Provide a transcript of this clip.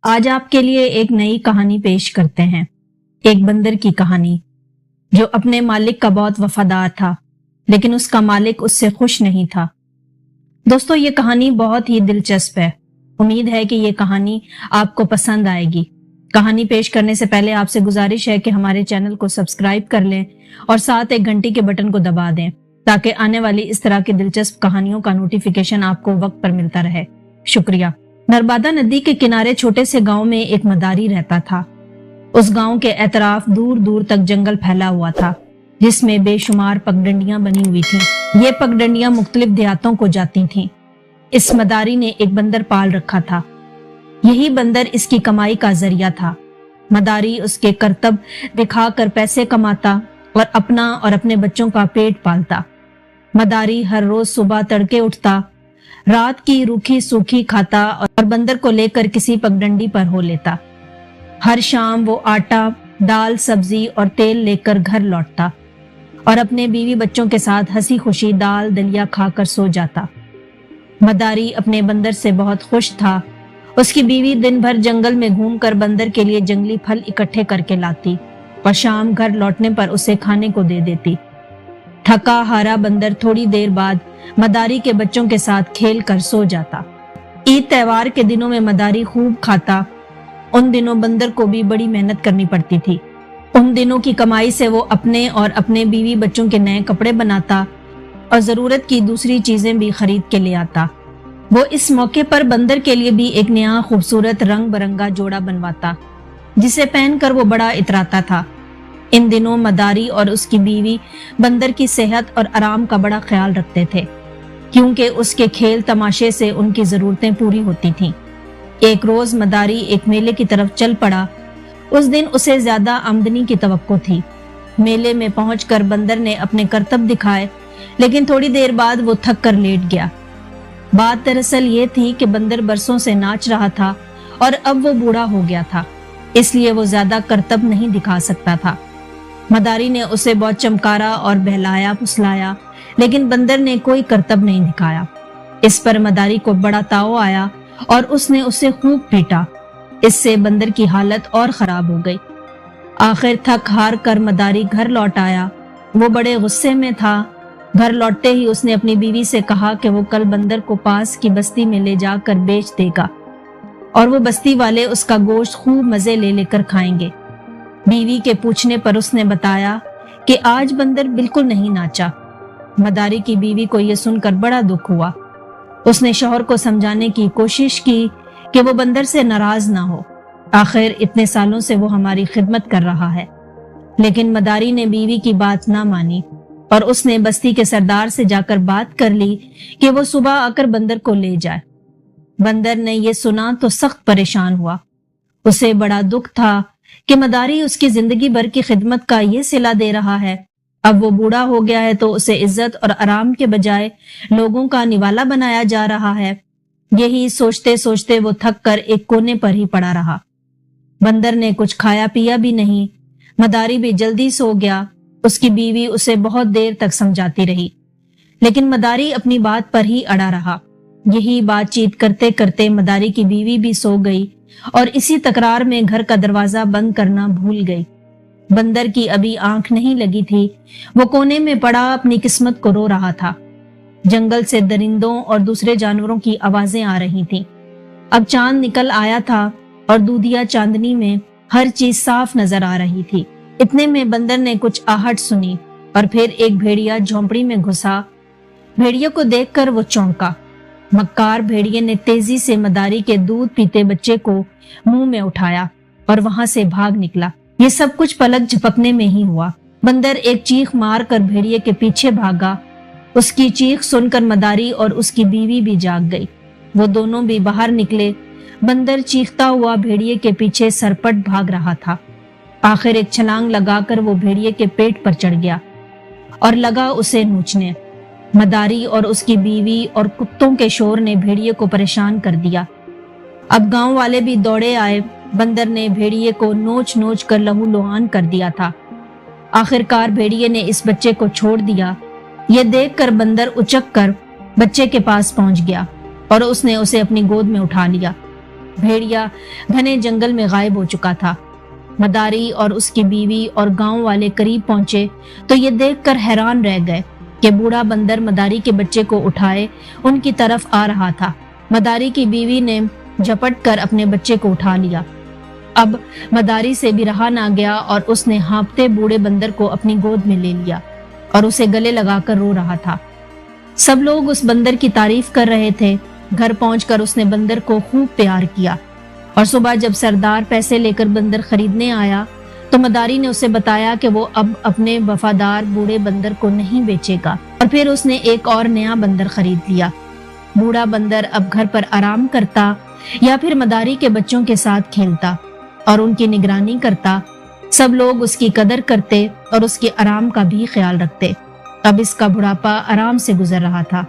آج آپ کے لیے ایک نئی کہانی پیش کرتے ہیں، ایک بندر کی کہانی جو اپنے مالک کا بہت وفادار تھا، لیکن اس کا مالک اس سے خوش نہیں تھا۔ دوستو، یہ کہانی بہت ہی دلچسپ ہے۔ امید ہے کہ یہ کہانی آپ کو پسند آئے گی۔ کہانی پیش کرنے سے پہلے آپ سے گزارش ہے کہ ہمارے چینل کو سبسکرائب کر لیں اور ساتھ ایک گھنٹی کے بٹن کو دبا دیں تاکہ آنے والی اس طرح کی دلچسپ کہانیوں کا نوٹیفیکیشن آپ کو وقت پر ملتا رہے۔ شکریہ۔ نرمدا ندی کے کنارے چھوٹے سے گاؤں میں ایک مداری رہتا تھا۔ اس گاؤں کے اطراف دور دور تک جنگل پھیلا ہوا تھا، جس میں بے شمار پگڈنڈیاں بنی ہوئی تھیں۔ یہ پگڈنڈیاں مختلف دیہاتوں کو جاتی تھیں۔ اس مداری نے ایک بندر پال رکھا تھا۔ یہی بندر اس کی کمائی کا ذریعہ تھا۔ مداری اس کے کرتب دکھا کر پیسے کماتا اور اپنا اور اپنے بچوں کا پیٹ پالتا۔ مداری ہر روز صبح تڑکے اٹھتا، رات کی روکھی سوکھی کھاتا اور بندر کو لے کر کسی پگڈنڈی پر ہو لیتا۔ ہر شام وہ آٹا، دال، سبزی اور تیل لے کر گھر لوٹتا اور اپنے بیوی بچوں کے ساتھ ہنسی خوشی دال دلیا کھا کر سو جاتا۔ مداری اپنے بندر سے بہت خوش تھا۔ اس کی بیوی دن بھر جنگل میں گھوم کر بندر کے لیے جنگلی پھل اکٹھے کر کے لاتی اور شام گھر لوٹنے پر اسے کھانے کو دے دیتی۔ تھکا ہارا بندر تھوڑی دیر بعد مداری کے بچوں کے ساتھ کھیل کر سو جاتا۔ عید تہوار کے دنوں میں مداری خوب کھاتا۔ ان دنوں بندر کو بھی بڑی محنت کرنی پڑتی تھی۔ ان دنوں کی کمائی سے وہ اپنے اور اپنے بیوی بچوں کے نئے کپڑے بناتا اور ضرورت کی دوسری چیزیں بھی خرید کے لے آتا۔ وہ اس موقع پر بندر کے لیے بھی ایک نیا خوبصورت رنگ برنگا جوڑا بنواتا، جسے پہن کر وہ بڑا اتراتا تھا۔ ان دنوں مداری اور اس کی بیوی بندر کی صحت اور آرام کا بڑا خیال رکھتے تھے، کیونکہ اس کے کھیل تماشے سے ان کی ضرورتیں پوری ہوتی تھیں۔ ایک روز مداری ایک میلے کی طرف چل پڑا۔ اس دن اسے زیادہ آمدنی کی توقع تھی۔ میلے میں پہنچ کر بندر نے اپنے کرتب دکھائے، لیکن تھوڑی دیر بعد وہ تھک کر لیٹ گیا۔ بات دراصل یہ تھی کہ بندر برسوں سے ناچ رہا تھا اور اب وہ بوڑھا ہو گیا تھا، اس لیے وہ زیادہ کرتب نہیں دکھا سکتا تھا۔ مداری نے اسے بہت چمکارا اور بہلایا پھسلایا، لیکن بندر نے کوئی کرتب نہیں دکھایا۔ اس پر مداری کو بڑا تاؤ آیا اور اس نے اسے خوب پیٹا۔ اس سے بندر کی حالت اور خراب ہو گئی۔ آخر تھک ہار کر مداری گھر لوٹ آیا۔ وہ بڑے غصے میں تھا۔ گھر لوٹتے ہی اس نے اپنی بیوی سے کہا کہ وہ کل بندر کو پاس کی بستی میں لے جا کر بیچ دے گا اور وہ بستی والے اس کا گوشت خوب مزے لے لے کر کھائیں گے۔ بیوی کے پوچھنے پر اس نے بتایا کہ آج بندر بالکل نہیں ناچا۔ مداری کی بیوی کو یہ سن کر بڑا دکھ ہوا۔ اس نے شوہر کو سمجھانے کی کوشش کی کہ وہ بندر سے ناراض نہ ہو، آخر اتنے سالوں سے وہ ہماری خدمت کر رہا ہے۔ لیکن مداری نے بیوی کی بات نہ مانی اور اس نے بستی کے سردار سے جا کر بات کر لی کہ وہ صبح آ کر بندر کو لے جائے۔ بندر نے یہ سنا تو سخت پریشان ہوا۔ اسے بڑا دکھ تھا کہ مداری اس کی زندگی بھر کی خدمت کا یہ صلہ دے رہا ہے، اب وہ بوڑھا ہو گیا ہے تو اسے عزت اور آرام کے بجائے لوگوں کا نوالا بنایا جا رہا ہے۔ یہی سوچتے سوچتے وہ تھک کر ایک کونے پر ہی پڑا رہا۔ بندر نے کچھ کھایا پیا بھی نہیں۔ مداری بھی جلدی سو گیا۔ اس کی بیوی اسے بہت دیر تک سمجھاتی رہی، لیکن مداری اپنی بات پر ہی اڑا رہا۔ یہی بات چیت کرتے کرتے مداری کی بیوی بھی سو گئی اور اسی تکرار میں گھر کا دروازہ بند کرنا بھول گئی۔ بندر کی ابھی آنکھ نہیں لگی تھی۔ وہ کونے میں پڑا اپنی قسمت کو رو رہا تھا۔ جنگل سے درندوں اور دوسرے جانوروں کی آوازیں آ رہی تھیں۔ اب چاند نکل آیا تھا اور دودھیا چاندنی میں ہر چیز صاف نظر آ رہی تھی۔ اتنے میں بندر نے کچھ آہٹ سنی اور پھر ایک بھیڑیا جھونپڑی میں گھسا۔ بھیڑیے کو دیکھ کر وہ چونکا۔ مکار بھیڑیے نے تیزی سے مداری کے دودھ پیتے بچے کو منہ میں اٹھایا اور وہاں سے بھاگ نکلا۔ یہ سب کچھ پلک جھپکنے میں ہی ہوا۔ بندر ایک چیخ مار کر بھیڑیے کے پیچھے بھاگا۔ اس کی چیخ سن کر مداری اور اس کی بیوی بھی جاگ گئی۔ وہ دونوں بھی باہر نکلے۔ بندر چیختا ہوا بھیڑیے کے پیچھے سرپٹ بھاگ رہا تھا۔ آخر ایک چھلانگ لگا کر وہ بھیڑیے کے پیٹ پر چڑھ گیا اور لگا اسے نوچنے۔ مداری اور اس کی بیوی اور کتوں کے شور نے بھیڑیے کو پریشان کر دیا۔ اب گاؤں والے بھی دوڑے آئے۔ بندر نے بھیڑیے کو نوچ نوچ کر لہو لہان کر دیا تھا۔ آخرکار بھیڑیے نے اس بچے کو چھوڑ دیا۔ یہ دیکھ کر بندر اچک کر بچے کے پاس پہنچ گیا اور اس نے اسے اپنی گود میں اٹھا لیا۔ بھیڑیا گھنے جنگل میں غائب ہو چکا تھا۔ مداری اور اس کی بیوی اور گاؤں والے قریب پہنچے تو یہ دیکھ کر حیران رہ گئے کہ بوڑھا بندر مداری کے بچے کو اٹھائے ان کی طرف آ رہا تھا۔ مداری کی بیوی نے جھپٹ کر اپنے بچے کو اٹھا لیا۔ اب مداری سے بھی رہا نہ گیا اور اس نے ہانپتے بوڑھے بندر کو اپنی گود میں لے لیا اور اسے گلے لگا کر رو رہا تھا۔ سب لوگ اس بندر کی تعریف کر رہے تھے۔ گھر پہنچ کر اس نے بندر کو خوب پیار کیا، اور صبح جب سردار پیسے لے کر بندر خریدنے آیا تو مداری نے اسے بتایا کہ وہ اب اپنے وفادار بوڑھے بندر کو نہیں بیچے گا، اور پھر اس نے ایک اور نیا بندر خرید لیا۔ بوڑھا بندر اب گھر پر آرام کرتا یا پھر مداری کے بچوں کے ساتھ کھیلتا اور ان کی نگرانی کرتا۔ سب لوگ اس کی قدر کرتے اور اس کے آرام کا بھی خیال رکھتے۔ اب اس کا بڑھاپا آرام سے گزر رہا تھا۔